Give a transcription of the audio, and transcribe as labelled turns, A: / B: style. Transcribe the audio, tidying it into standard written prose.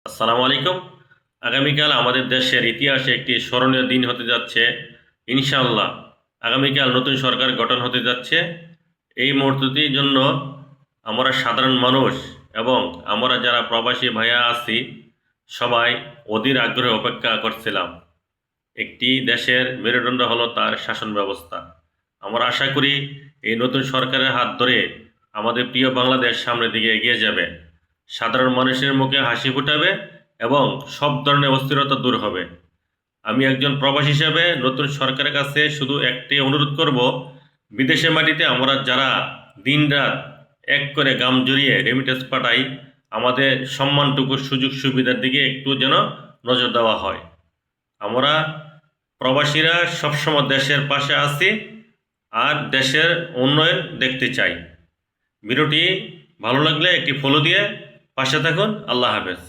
A: আসসালামু আলাইকুম। আগামীকাল আমাদের দেশের ইতিহাসে একটি স্মরণীয় দিন হতে যাচ্ছে। ইনশাআল্লাহ আগামীকাল নতুন সরকার গঠন হতে যাচ্ছে। এই মুহূর্তটির জন্য আমরা সাধারণ মানুষ এবং আমরা যারা প্রবাসী ভাইয়া আছি সবাই অধীর আগ্রহে অপেক্ষা করছিলাম। একটি দেশের মেরুদণ্ড হলো তার শাসন ব্যবস্থা। আমরা আশা করি এই নতুন সরকারের হাত ধরে আমাদের প্রিয় বাংলাদেশ সামনের দিকে এগিয়ে যাবে, সাধারণ মানুষের মুখে হাসি ফুটাবে এবং সব ধরনের অস্থিরতা দূর হবে। আমি একজন প্রবাসী হিসেবে নতুন সরকারের কাছে শুধু একটি অনুরোধ করব, বিদেশের মাটিতে আমরা যারা দিনরাত এক করে গাম জড়িয়ে রেমিটেন্স পাঠাই, আমাদের সম্মানটুকু সুযোগ সুবিধার দিকে একটু যেন নজর দেওয়া হয়। আমরা প্রবাসীরা সবসময় দেশের পাশে আছি আর দেশের উন্নয়ন দেখতে চাই। ভিডিওটি ভালো লাগলে একটি ফলো দিয়ে পাশে থাকুন। আল্লাহ হাফেজ।